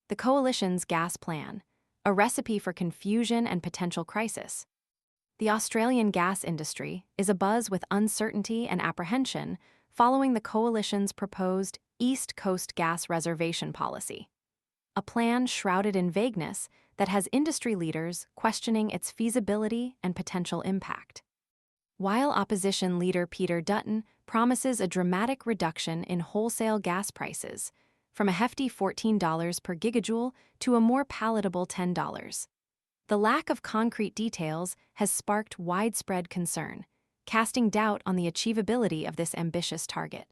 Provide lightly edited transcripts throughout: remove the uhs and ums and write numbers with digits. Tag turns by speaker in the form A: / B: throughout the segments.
A: The coalition's gas plan, a recipe for confusion and potential crisis. The Australian gas industry is abuzz with uncertainty and apprehension following the coalition's proposed East Coast gas reservation policy, a plan shrouded in vagueness that has industry leaders questioning its feasibility and potential impact. While opposition leader Peter Dutton promises a dramatic reduction in wholesale gas prices, from a hefty $14 per gigajoule to a more palatable $10. The lack of concrete details has sparked widespread concern, casting doubt on the achievability of this ambitious target.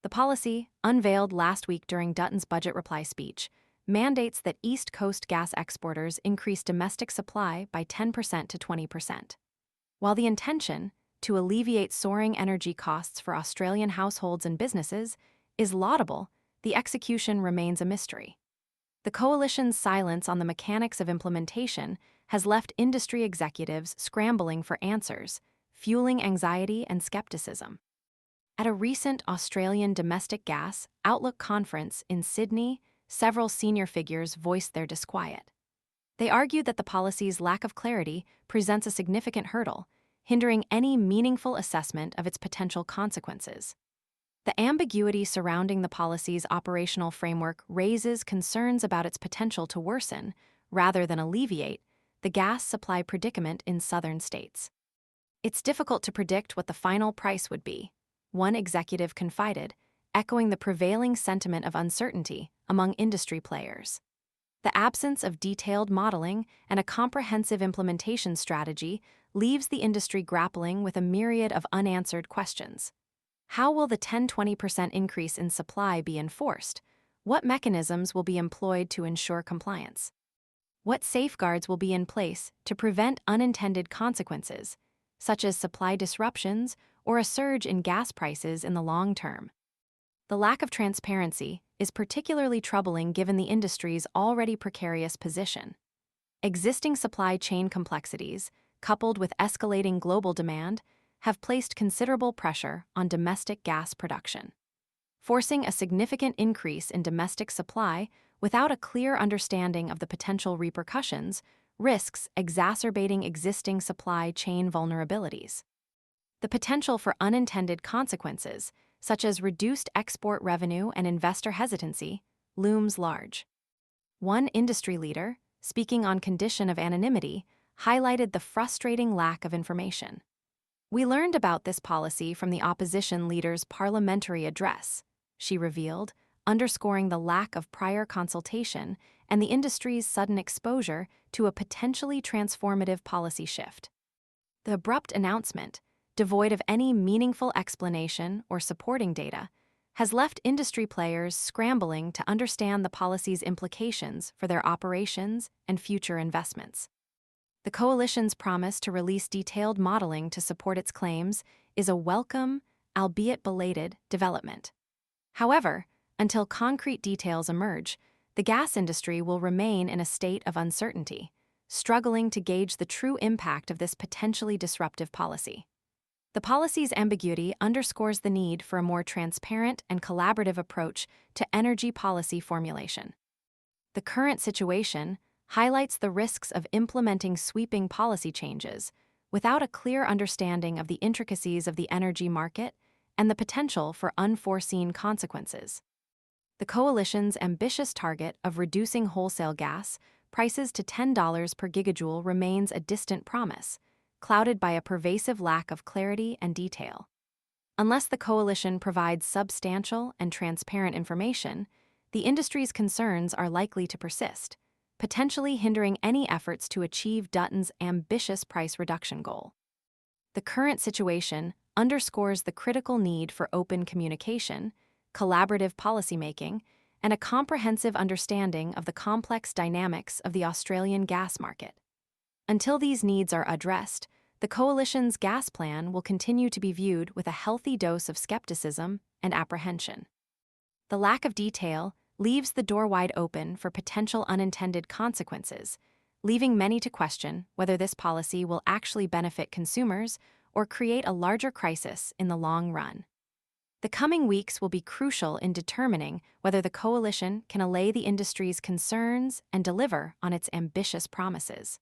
A: The policy, unveiled last week during Dutton's budget reply speech, mandates that East Coast gas exporters increase domestic supply by 10% to 20%. While the intention, to alleviate soaring energy costs for Australian households and businesses, is laudable, the execution remains a mystery. The coalition's silence on the mechanics of implementation has left industry executives scrambling for answers, fueling anxiety and skepticism. At a recent Australian domestic gas Outlook conference in Sydney, several senior figures voiced their disquiet. They argued that the policy's lack of clarity presents a significant hurdle, hindering any meaningful assessment of its potential consequences. The ambiguity surrounding the policy's operational framework raises concerns about its potential to worsen, rather than alleviate, the gas supply predicament in southern states. It's difficult to predict what the final price would be, one executive confided, echoing the prevailing sentiment of uncertainty among industry players. The absence of detailed modeling and a comprehensive implementation strategy leaves the industry grappling with a myriad of unanswered questions. How will the 10–20% increase in supply be enforced? What mechanisms will be employed to ensure compliance? What safeguards will be in place to prevent unintended consequences, such as supply disruptions or a surge in gas prices in the long term? The lack of transparency is particularly troubling given the industry's already precarious position. Existing supply chain complexities, coupled with escalating global demand, have placed considerable pressure on domestic gas production. Forcing a significant increase in domestic supply without a clear understanding of the potential repercussions risks exacerbating existing supply chain vulnerabilities. The potential for unintended consequences, such as reduced export revenue and investor hesitancy, looms large. One industry leader, speaking on condition of anonymity, highlighted the frustrating lack of information. "We learned about this policy from the opposition leader's parliamentary address," she revealed, underscoring the lack of prior consultation and the industry's sudden exposure to a potentially transformative policy shift. The abrupt announcement, devoid of any meaningful explanation or supporting data, has left industry players scrambling to understand the policy's implications for their operations and future investments. The coalition's promise to release detailed modeling to support its claims is a welcome, albeit belated, development. However, until concrete details emerge, the gas industry will remain in a state of uncertainty, struggling to gauge the true impact of this potentially disruptive policy. The policy's ambiguity underscores the need for a more transparent and collaborative approach to energy policy formulation. The current situation highlights the risks of implementing sweeping policy changes without a clear understanding of the intricacies of the energy market and the potential for unforeseen consequences. The coalition's ambitious target of reducing wholesale gas prices to $10 per gigajoule remains a distant promise, clouded by a pervasive lack of clarity and detail. Unless the coalition provides substantial and transparent information, the industry's concerns are likely to persist, potentially hindering any efforts to achieve Dutton's ambitious price reduction goal. The current situation underscores the critical need for open communication, collaborative policymaking, and a comprehensive understanding of the complex dynamics of the Australian gas market. Until these needs are addressed, the coalition's gas plan will continue to be viewed with a healthy dose of skepticism and apprehension. The lack of detail leaves the door wide open for potential unintended consequences, leaving many to question whether this policy will actually benefit consumers or create a larger crisis in the long run. The coming weeks will be crucial in determining whether the coalition can allay the industry's concerns and deliver on its ambitious promises.